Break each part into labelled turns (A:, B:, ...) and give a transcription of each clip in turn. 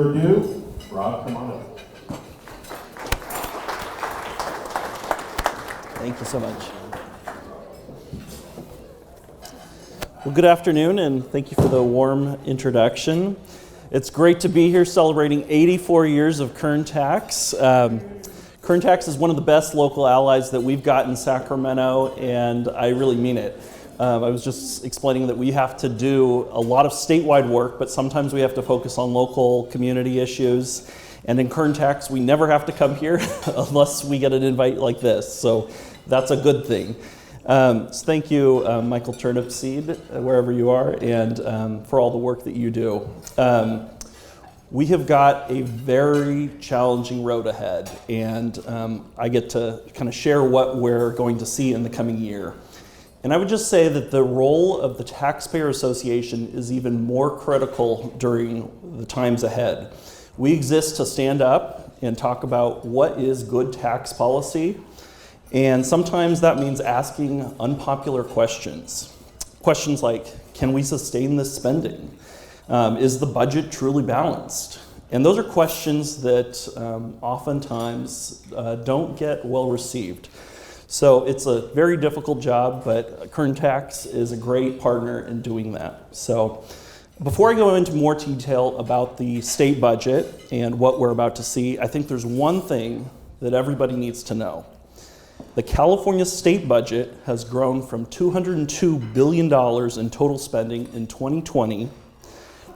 A: further ado, Rob, come on up.
B: Thank you so much. Well, good afternoon, and thank you for the warm introduction. It's great to be here celebrating 84 years of Kern Tax. Kern Tax is one of the best local allies that we've got in Sacramento, and I really mean it. I was just explaining that we have to do a lot of statewide work, but sometimes we have to focus on local community issues. And in Kern Tax, we never have to come here unless we get an invite like this. So that's a good thing. So thank you, Michael Turnipseed, wherever you are, and for all the work that you do. We have got a very challenging road ahead, and I get to kind of share what we're going to see in the coming year. And I would just say that the role of the Taxpayer Association is even more critical during the times ahead. We exist to stand up and talk about what is good tax policy, and sometimes that means asking unpopular questions. Questions like, can we sustain this spending? Is the budget truly balanced? And those are questions that oftentimes don't get well received. So it's a very difficult job, but Kern Tax is a great partner in doing that. So before I go into more detail about the state budget and what we're about to see, I think there's one thing that everybody needs to know. The California state budget has grown from $202 billion in total spending in 2020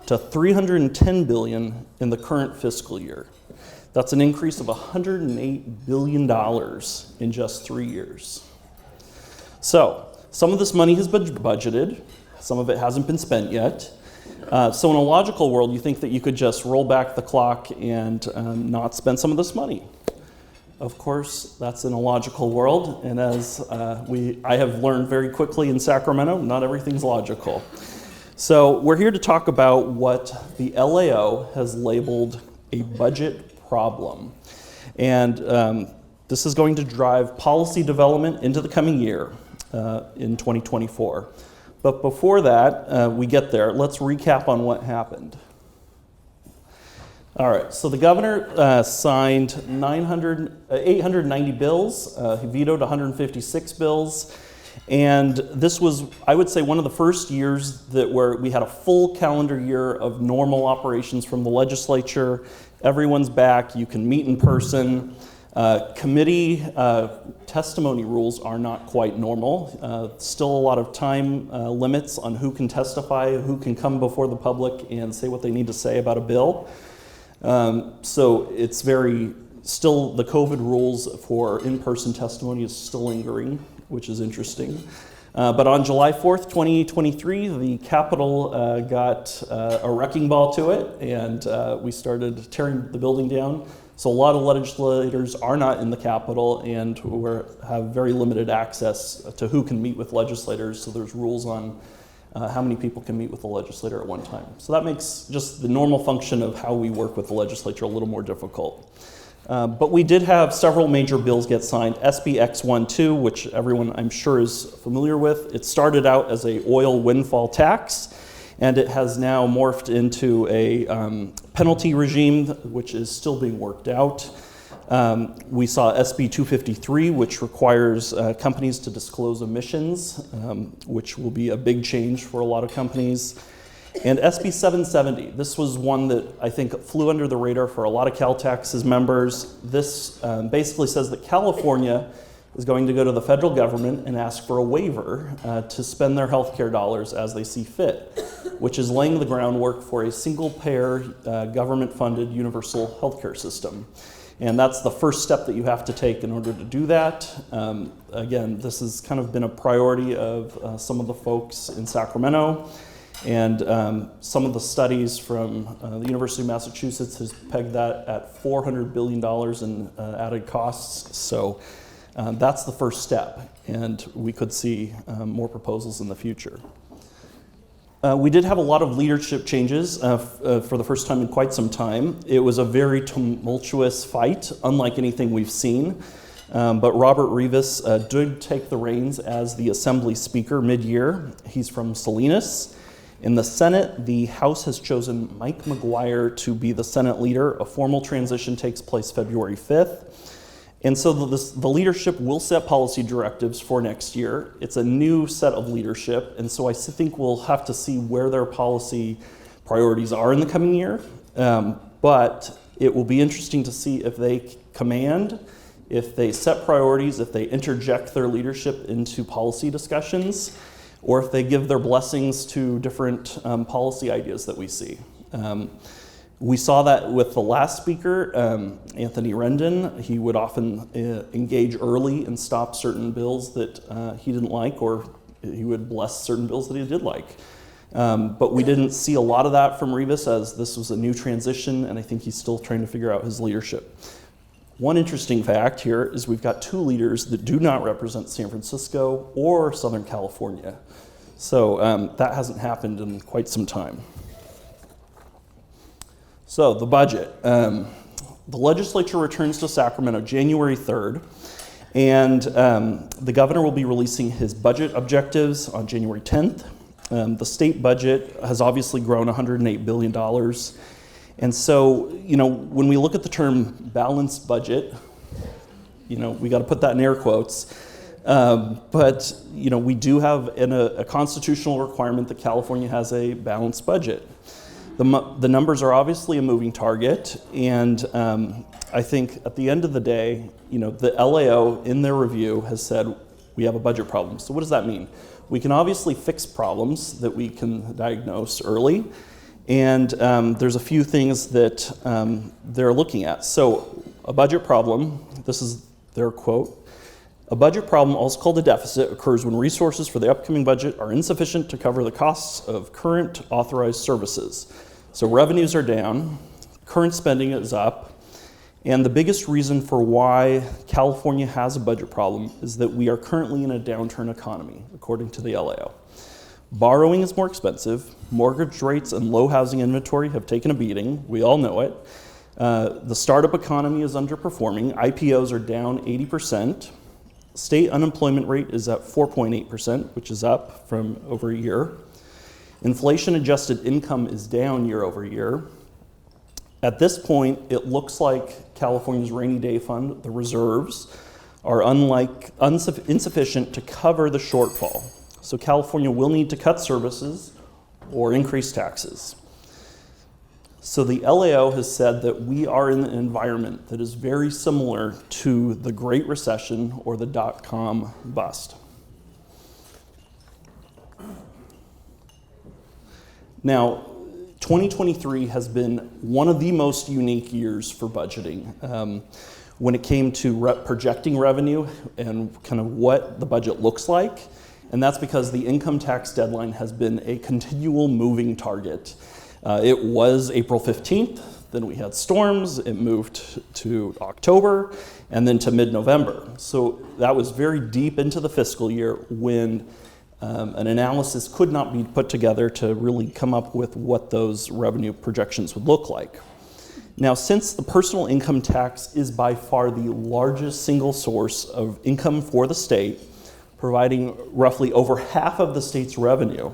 B: to $310 billion in the current fiscal year. That's an increase of $108 billion in just 3 years. So, some of this money has been budgeted, some of it hasn't been spent yet. So in a logical world, you think that you could just roll back the clock and not spend some of this money. Of course, that's in a logical world, and as I have learned very quickly in Sacramento, not everything's logical. So we're here to talk about what the LAO has labeled a budget problem. And this is going to drive policy development into the coming year in 2024. But before that, we get there, let's recap on what happened. All right, so the governor signed 890 bills. He vetoed 156 bills. And this was, I would say, one of the first years where we had a full calendar year of normal operations from the legislature. Everyone's back, you can meet in person. Committee testimony rules are not quite normal. Still a lot of time limits on who can testify, who can come before the public and say what they need to say about a bill. So it's still the COVID rules for in-person testimony is still lingering, which is interesting. But on July 4th, 2023, the Capitol got a wrecking ball to it, and we started tearing the building down. So a lot of legislators are not in the Capitol, and we have very limited access to who can meet with legislators, so there's rules on how many people can meet with the legislator at one time. So that makes just the normal function of how we work with the legislature a little more difficult. But we did have several major bills get signed. SB X12, which everyone I'm sure is familiar with. It started out as a oil windfall tax, and it has now morphed into a penalty regime, which is still being worked out. We saw SB 253, which requires companies to disclose emissions, which will be a big change for a lot of companies. And SB 770, this was one that I think flew under the radar for a lot of CalTax's members. This basically says that California is going to go to the federal government and ask for a waiver to spend their healthcare dollars as they see fit, which is laying the groundwork for a single-payer, government-funded universal healthcare system. And that's the first step that you have to take in order to do that. Again, this has kind of been a priority of some of the folks in Sacramento. And some of the studies from the University of Massachusetts has pegged that at $400 billion in added costs. So that's the first step, and we could see more proposals in the future. We did have a lot of leadership changes for the first time in quite some time. It was a very tumultuous fight, unlike anything we've seen. But Robert Rivas did take the reins as the Assembly Speaker mid-year. He's from Salinas. In the Senate, the House has chosen Mike McGuire to be the Senate leader. A formal transition takes place February 5th. And so the leadership will set policy directives for next year. It's a new set of leadership, and so I think we'll have to see where their policy priorities are in the coming year. But it will be interesting to see if they command, if they set priorities, if they interject their leadership into policy discussions, or if they give their blessings to different policy ideas that we see. We saw that with the last speaker, Anthony Rendon. He would often engage early and stop certain bills that he didn't like, or he would bless certain bills that he did like. But we didn't see a lot of that from Rivas, as this was a new transition, and I think he's still trying to figure out his leadership. One interesting fact here is we've got two leaders that do not represent San Francisco or Southern California. So that hasn't happened in quite some time. So the budget. The legislature returns to Sacramento January 3rd, and the governor will be releasing his budget objectives on January 10th. The state budget has obviously grown $108 billion. And so, when we look at the term balanced budget, we got to put that in air quotes. But we do have a constitutional requirement that California has a balanced budget. The numbers are obviously a moving target, and I think at the end of the day, the LAO in their review has said we have a budget problem. So what does that mean? We can obviously fix problems that we can diagnose early, and there's a few things that they're looking at. So a budget problem, this is their quote, "A budget problem, also called a deficit, occurs when resources for the upcoming budget are insufficient to cover the costs of current authorized services." So revenues are down, current spending is up, and the biggest reason for why California has a budget problem is that we are currently in a downturn economy, according to the LAO. Borrowing is more expensive, mortgage rates and low housing inventory have taken a beating, we all know it. The startup economy is underperforming, IPOs are down 80%, state unemployment rate is at 4.8%, which is up from over a year. Inflation-adjusted income is down year over year. At this point, it looks like California's rainy day fund, the reserves, are insufficient to cover the shortfall. So California will need to cut services or increase taxes. So the LAO has said that we are in an environment that is very similar to the Great Recession or the dot-com bust. Now, 2023 has been one of the most unique years for budgeting. When it came to projecting revenue and kind of what the budget looks like, and that's because the income tax deadline has been a continual moving target. It was April 15th, then we had storms, it moved to October, and then to mid-November. So that was very deep into the fiscal year when an analysis could not be put together to really come up with what those revenue projections would look like. Now, since the personal income tax is by far the largest single source of income for the state, providing roughly over half of the state's revenue,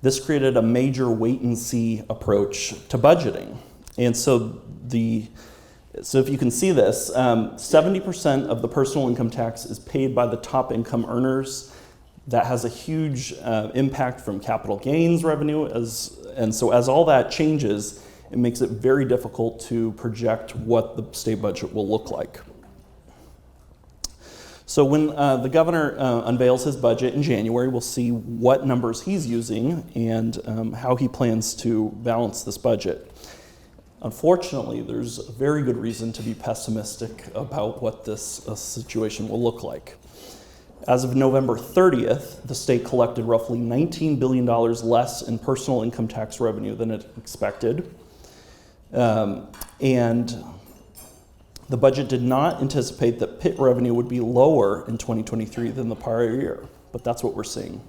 B: this created a major wait-and-see approach to budgeting. And so if you can see this, 70% of the personal income tax is paid by the top income earners. That has a huge impact from capital gains revenue, and so as all that changes, it makes it very difficult to project what the state budget will look like. So when the governor unveils his budget in January, we'll see what numbers he's using and how he plans to balance this budget. Unfortunately, there's a very good reason to be pessimistic about what this situation will look like. As of November 30th, the state collected roughly $19 billion less in personal income tax revenue than it expected. And the budget did not anticipate that PIT revenue would be lower in 2023 than the prior year, but that's what we're seeing.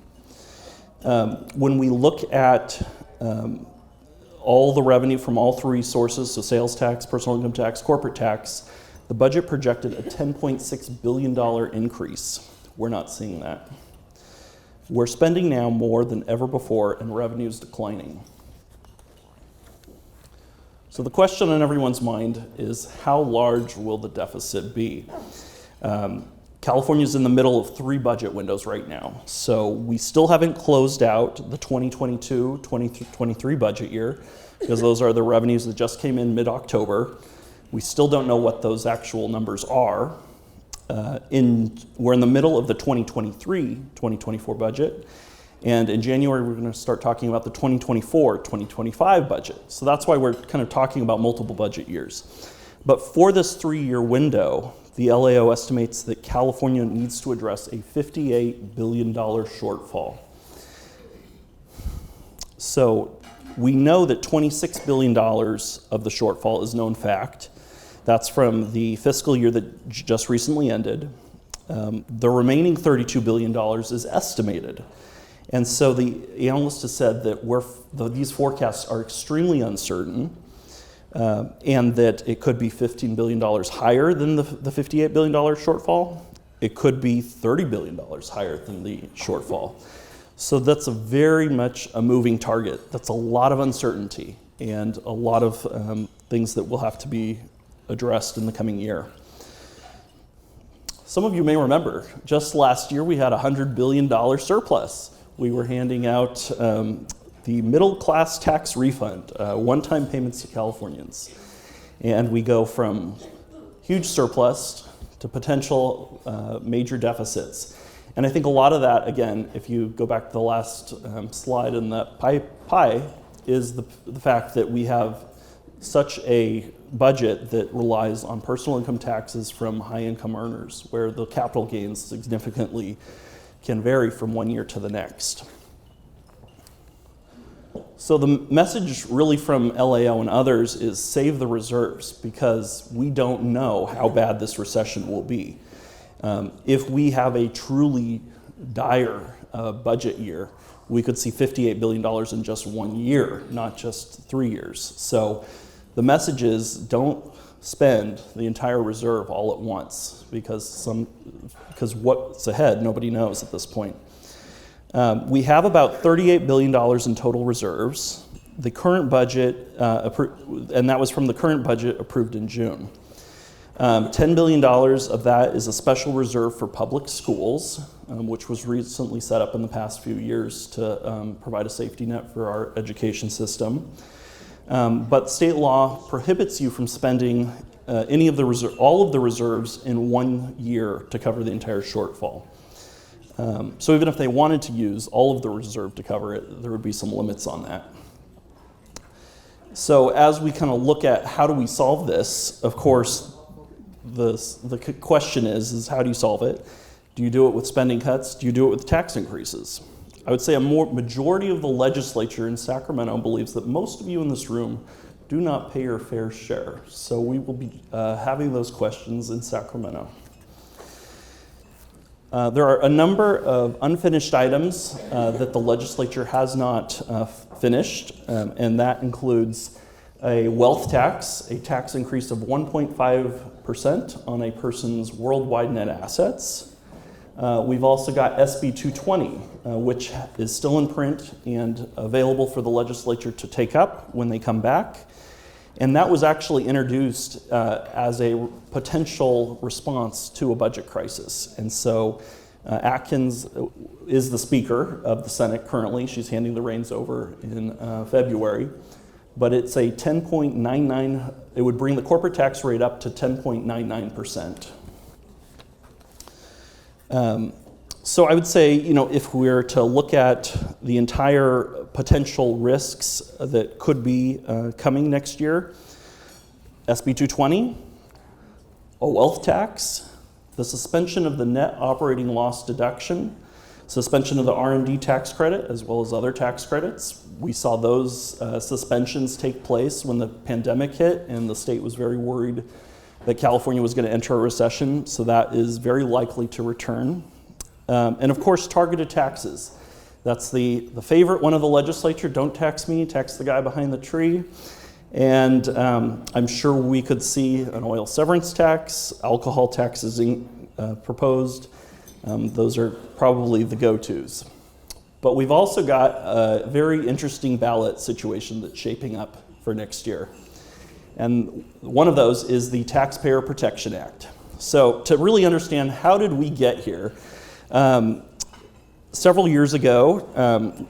B: When we look at all the revenue from all three sources, so sales tax, personal income tax, corporate tax, the budget projected a $10.6 billion increase. We're not seeing that. We're spending now more than ever before, and revenue's declining. So the question on everyone's mind is, how large will the deficit be? California's in the middle of 3 budget windows right now. So we still haven't closed out the 2022-2023 budget year, because those are the revenues that just came in mid-October. We still don't know what those actual numbers are. We're in the middle of the 2023-2024 budget, and in January we're going to start talking about the 2024-2025 budget. So that's why we're kind of talking about multiple budget years. But for this 3-year window, the LAO estimates that California needs to address a $58 billion shortfall. So we know that $26 billion of the shortfall is known fact. That's from the fiscal year that just recently ended. The remaining $32 billion is estimated. And so the analyst has said that these forecasts are extremely uncertain, and that it could be $15 billion higher than the $58 billion shortfall. It could be $30 billion higher than the shortfall. So that's very much a moving target. That's a lot of uncertainty and a lot of things that will have to be addressed in the coming year. Some of you may remember, just last year we had a $100 billion surplus. We were handing out the middle class tax refund, one-time payments to Californians. And we go from huge surplus to potential major deficits. And I think a lot of that, again, if you go back to the last slide in that pie, is the fact that we have such a budget that relies on personal income taxes from high income earners, where the capital gains significantly can vary from one year to the next. So the message really from LAO and others is save the reserves, because we don't know how bad this recession will be. If we have a truly dire budget year, we could see $58 billion in just 1 year, not just 3 years. So the message is don't spend the entire reserve all at once, because what's ahead, nobody knows at this point. We have about $38 billion in total reserves. The current budget, and that was from the current budget approved in June. $10 billion of that is a special reserve for public schools, which was recently set up in the past few years to provide a safety net for our education system. But state law prohibits you from spending all of the reserves in 1 year to cover the entire shortfall. So even if they wanted to use all of the reserve to cover it, there would be some limits on that. So as we kind of look at how do we solve this, of course, the question is how do you solve it? Do you do it with spending cuts? Do you do it with tax increases? I would say a majority of the legislature in Sacramento believes that most of you in this room do not pay your fair share. So we will be having those questions in Sacramento. There are a number of unfinished items that the legislature has not finished, and that includes a wealth tax, a tax increase of 1.5% on a person's worldwide net assets. We've also got SB 220, which is still in print and available for the legislature to take up when they come back. And that was actually introduced as a potential response to a budget crisis. And so Atkins is the Speaker of the Senate currently. She's handing the reins over in February. But it's a 10.99, it would bring the corporate tax rate up to 10.99%. So I would say, if we were to look at the entire potential risks that could be coming next year, SB 220, a wealth tax, the suspension of the net operating loss deduction, suspension of the R&D tax credit, as well as other tax credits. We saw those suspensions take place when the pandemic hit, and the state was very worried that California was going to enter a recession, so that is very likely to return. And of course, targeted taxes. That's the favorite one of the legislature. Don't tax me, tax the guy behind the tree. And I'm sure we could see an oil severance tax, alcohol taxes proposed. Those are probably the go-tos. But we've also got a very interesting ballot situation that's shaping up for next year. And one of those is the Taxpayer Protection Act. So to really understand how did we get here, several years ago,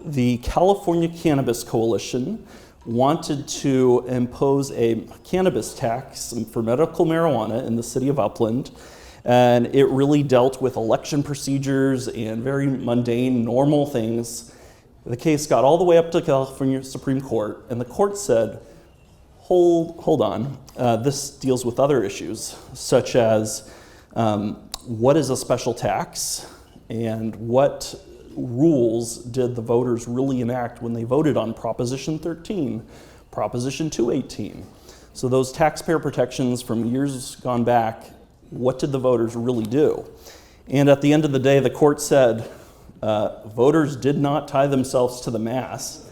B: the California Cannabis Coalition wanted to impose a cannabis tax for medical marijuana in the city of Upland. And it really dealt with election procedures and very mundane, normal things. The case got all the way up to California Supreme Court, and the court said, hold on, this deals with other issues, such as what is a special tax, and what rules did the voters really enact when they voted on Proposition 13, Proposition 218. So those taxpayer protections from years gone back, what did the voters really do? And at the end of the day, the court said voters did not tie themselves to the mass.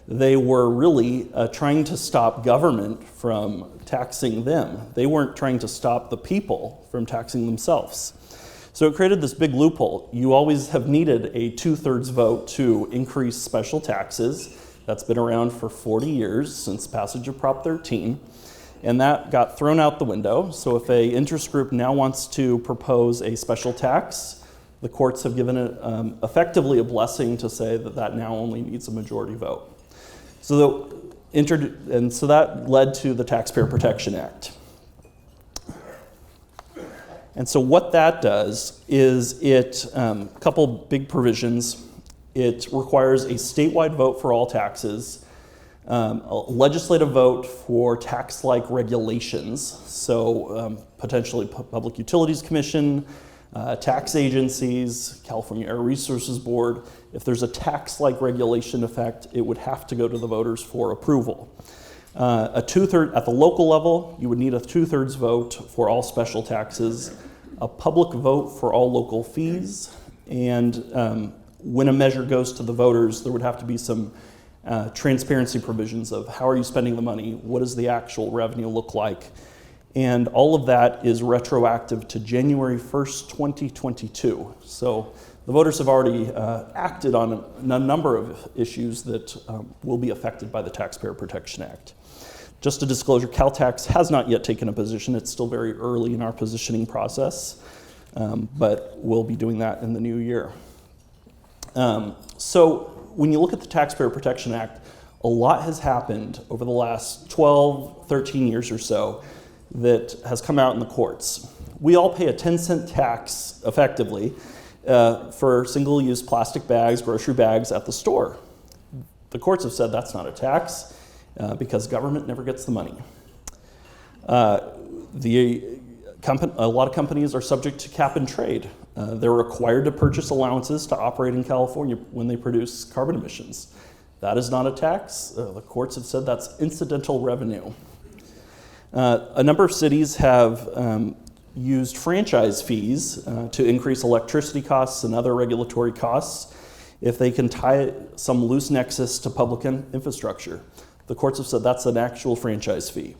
B: They were really trying to stop government from taxing them. They weren't trying to stop the people from taxing themselves. So it created this big loophole. You always have needed a 2/3 vote to increase special taxes. That's been around for 40 years since passage of Prop 13. And that got thrown out the window. So if an interest group now wants to propose a special tax, the courts have given it effectively a blessing to say that that now only needs a majority vote. So that led to the Taxpayer Protection Act. And so what that does is a couple big provisions. It requires a statewide vote for all taxes, a legislative vote for tax-like regulations, so potentially Public Utilities Commission, tax agencies, California Air Resources Board. If there's a tax-like regulation effect, it would have to go to the voters for approval. At the local level, you would need a 2/3 vote for all special taxes, a public vote for all local fees, and when a measure goes to the voters, there would have to be some transparency provisions of how are you spending the money, what does the actual revenue look like, and all of that is retroactive to January 1st, 2022. So the voters have already acted on a number of issues that will be affected by the Taxpayer Protection Act. Just a disclosure, Caltax has not yet taken a position. It's still very early in our positioning process, but we'll be doing that in the new year. So when you look at the Taxpayer Protection Act, a lot has happened over the last 12, 13 years or so that has come out in the courts. We all pay a 10-cent tax, effectively, for single-use plastic bags, grocery bags at the store. The courts have said that's not a tax because government never gets the money. A lot of companies are subject to cap and trade. They're required to purchase allowances to operate in California when they produce carbon emissions. That is not a tax. The courts have said that's incidental revenue. A number of cities have used franchise fees to increase electricity costs and other regulatory costs if they can tie some loose nexus to public infrastructure. The courts have said that's an actual franchise fee.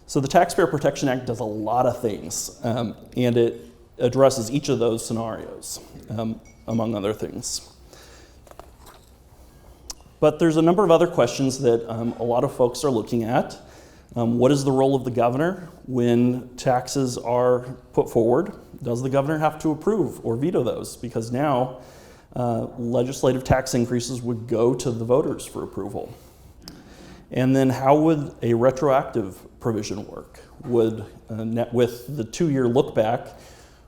B: So the Taxpayer Protection Act does a lot of things, and it addresses each of those scenarios, among other things. But there's a number of other questions that a lot of folks are looking at. What is the role of the governor when taxes are put forward? Does the governor have to approve or veto those? Because now legislative tax increases would go to the voters for approval. And then how would a retroactive provision work? With the 2-year look back,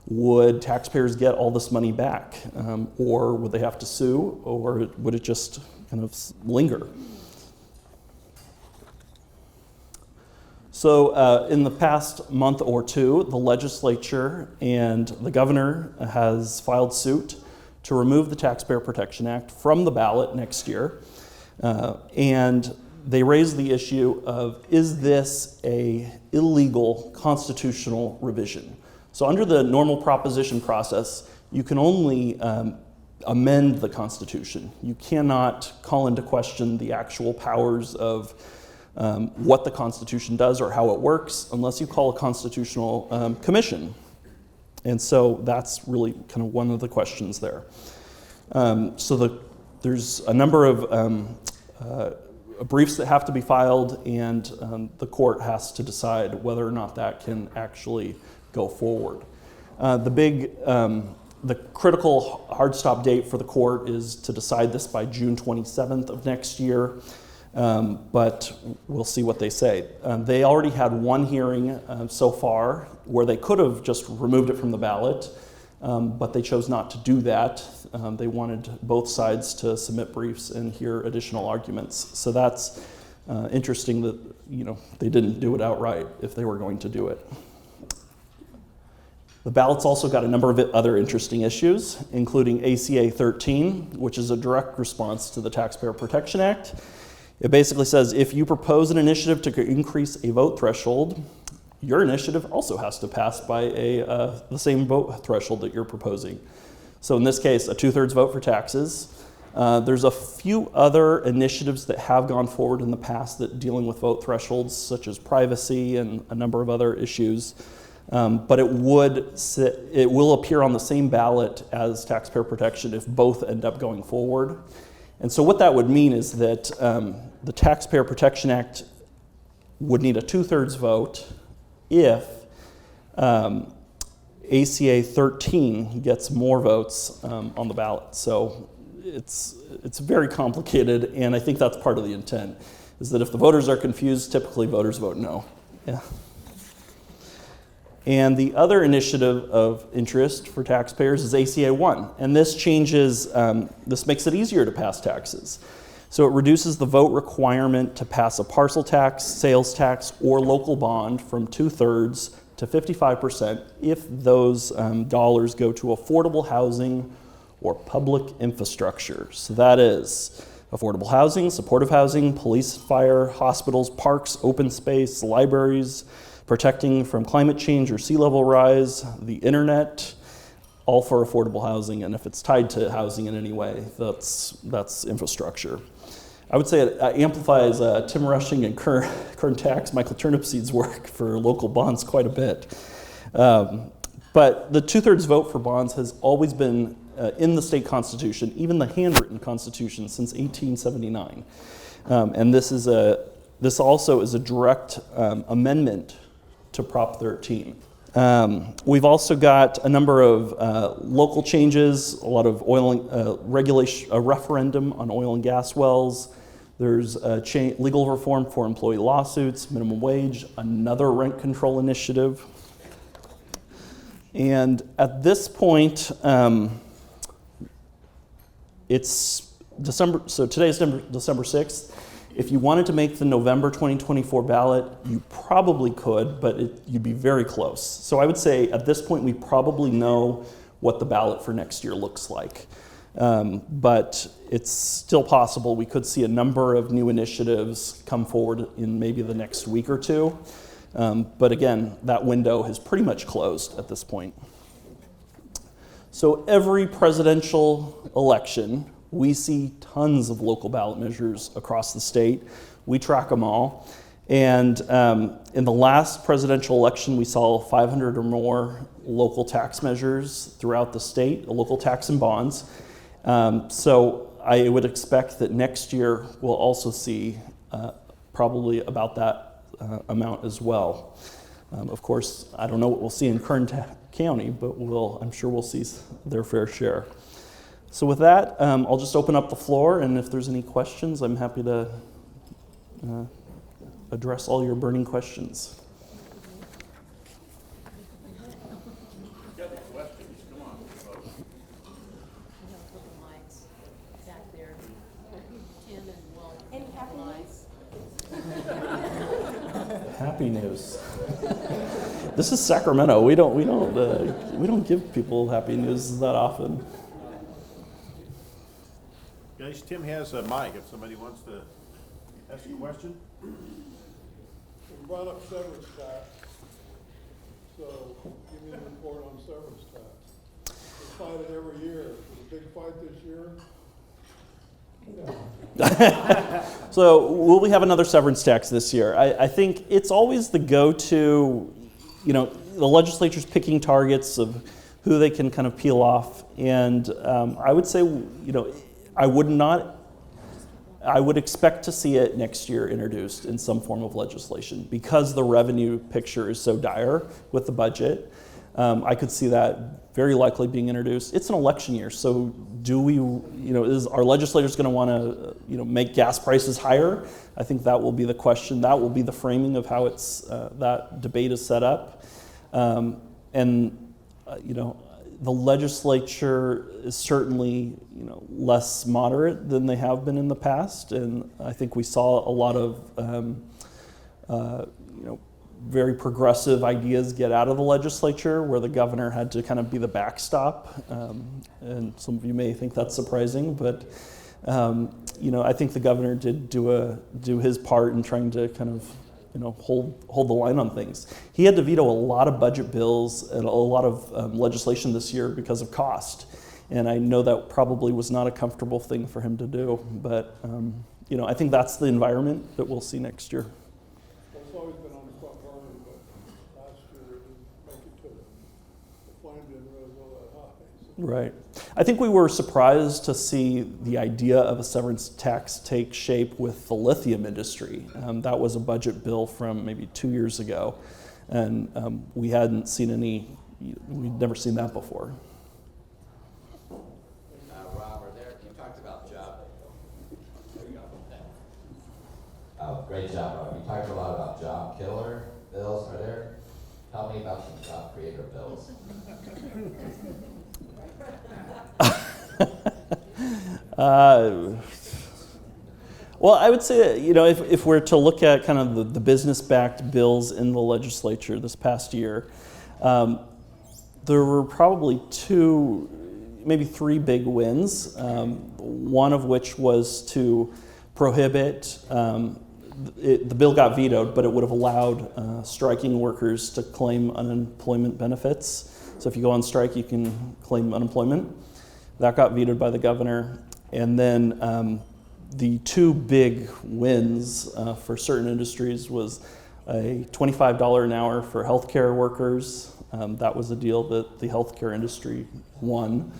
B: would taxpayers get all this money back? Or would they have to sue? Or would it just kind of linger? So in the past month or two, the legislature and the governor has filed suit to remove the Taxpayer Protection Act from the ballot next year. And they raised the issue of, is this a illegal constitutional revision? So under the normal proposition process, you can only amend the Constitution. You cannot call into question the actual powers of what the Constitution does or how it works unless you call a constitutional commission. And so that's really kind of one of the questions there. So the there's a number of briefs that have to be filed, and the court has to decide whether or not that can actually go forward. The critical hard stop date for the court is to decide this by June 27th of next year, but we'll see what they say. They already had one hearing so far where they could have just removed it from the ballot, but they chose not to do that. They wanted both sides to submit briefs and hear additional arguments. So that's interesting that they didn't do it outright if they were going to do it. The ballot's also got a number of other interesting issues, including ACA 13, which is a direct response to the Taxpayer Protection Act. It basically says if you propose an initiative to increase a vote threshold, your initiative also has to pass by the same vote threshold that you're proposing. So in this case, a 2/3 vote for taxes. There's a few other initiatives that have gone forward in the past that dealing with vote thresholds, such as privacy and a number of other issues. But it will appear on the same ballot as taxpayer protection if both end up going forward. And so what that would mean is that the Taxpayer Protection Act would need a 2/3 vote if ACA 13 gets more votes on the ballot. So it's very complicated, and I think that's part of the intent, is that if the voters are confused, typically voters vote no. Yeah. And the other initiative of interest for taxpayers is ACA 1. And this this makes it easier to pass taxes. So it reduces the vote requirement to pass a parcel tax, sales tax, or local bond from 2/3 to 55% if those dollars go to affordable housing or public infrastructure. So that is affordable housing, supportive housing, police, fire, hospitals, parks, open space, libraries, protecting from climate change or sea level rise, the internet, all for affordable housing. And if it's tied to housing in any way, that's infrastructure. I would say it amplifies Tim Rushing and Kern Tax, Michael Turnipseed's work for local bonds quite a bit. But the 2/3 vote for bonds has always been in the state constitution, even the handwritten constitution, since 1879. And this also is a direct amendment to Prop 13. We've also got a number of local changes, a lot of regulation, a referendum on oil and gas wells. There's legal reform for employee lawsuits, minimum wage, another rent control initiative. And at this point, it's December, so today is December 6th. If you wanted to make the November 2024 ballot, you probably could, but you'd be very close. So I would say at this point, we probably know what the ballot for next year looks like. But it's still possible we could see a number of new initiatives come forward in maybe the next week or two. But again, that window has pretty much closed at this point. So every presidential election, we see tons of local ballot measures across the state. We track them all. And in the last presidential election, we saw 500 or more local tax measures throughout the state, local tax and bonds. So I would expect that next year we'll also see probably about that amount as well. Of course, I don't know what we'll see in Kern County, but I'm sure we'll see their fair share. So with that, I'll just open up the floor, and if there's any questions, I'm happy to address all your burning questions. Happy news. This is Sacramento. We don't give people happy news that often.
C: Guys, Tim has a mic if somebody wants to ask a question.
D: We brought up severance tax, so give me a report on severance tax. We fight it every year. Is it a big fight this year?
B: So will we have another severance tax this year? I think it's always the go-to, the legislature's picking targets of who they can kind of peel off. And I would say, I would expect to see it next year introduced in some form of legislation because the revenue picture is so dire with the budget. I could see that very likely being introduced. It's an election year, so do we, is our legislators going to want to, make gas prices higher? I think that will be the question. That will be the framing of how that debate is set up. The legislature is certainly, less moderate than they have been in the past, and I think we saw a lot of, very progressive ideas get out of the legislature, where the governor had to kind of be the backstop. And some of you may think that's surprising, but I think the governor did do his part in trying to kind of, hold the line on things. He had to veto a lot of budget bills and a lot of legislation this year because of cost. And I know that probably was not a comfortable thing for him to do, but I think that's the environment that we'll see next year.
D: Well, it's always been on the front burner, but last year it didn't make it to the flame didn't really go that high. So.
B: Right. I think we were surprised to see the idea of a severance tax take shape with the lithium industry. That was a budget bill from maybe 2 years ago, and we hadn't seen we'd never seen that before.
E: Robert, you talked about job. There you go. Oh, great job, Rob. You talked a lot about job killer bills. Tell me about some job creator bills.
B: Well, I would say, if we're to look at kind of the business-backed bills in the legislature this past year, there were probably maybe three big wins, one of which was to prohibit, the bill got vetoed, but it would have allowed striking workers to claim unemployment benefits. So if you go on strike, you can claim unemployment. That got vetoed by the governor. And then the two big wins for certain industries was a $25 an hour for healthcare workers. That was a deal that the healthcare industry won.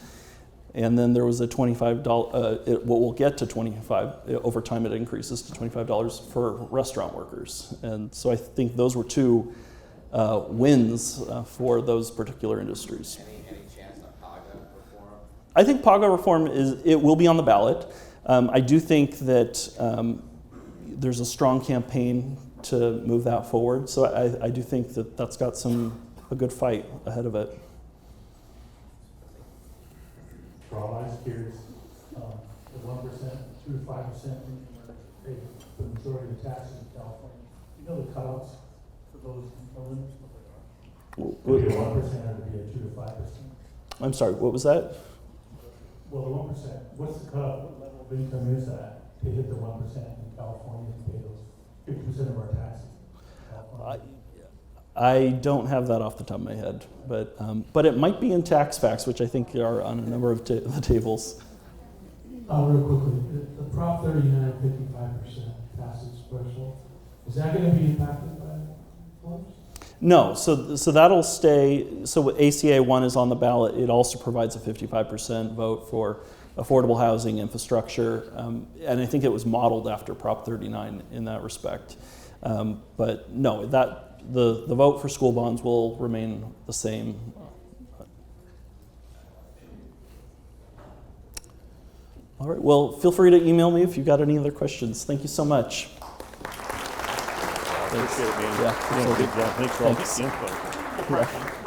B: And then there was a $25, we'll get to 25, over time it increases to $25 for restaurant workers. And so I think those were two wins for those particular industries.
E: Any chance of PAGA reform?
B: I think PAGA reform will be on the ballot. I do think that there's a strong campaign to move that forward. So I do think that that's got a good fight ahead of it.
F: Rob, I was curious, the 1%, 2 to 5%, pay the majority of the taxes in California. You know the cutoffs for those components? Would it be 1% or would it be a 2 to 5%?
B: I'm sorry, what was that?
F: Well, the 1%, what's the cutoff? What level of income is that to hit the 1% in California and pay those 50% of our taxes?
B: I don't have that off the top of my head, but it might be in tax facts, which I think are on a number of the tables.
F: Real quickly, the Prop 39, 55% passage threshold, is that going to be impacted by reforms?
B: No, so that'll stay. So ACA 1 is on the ballot. It also provides a 55% vote for affordable housing infrastructure, and I think it was modeled after Prop 39 in that respect. But no, the vote for school bonds will remain the same. All right, well, feel free to email me if you've got any other questions. Thank you so much.
C: Appreciate it, man.
B: Yeah,
C: You're doing a good job. Thanks for all
B: Thanks.
C: the info.
B: Yeah.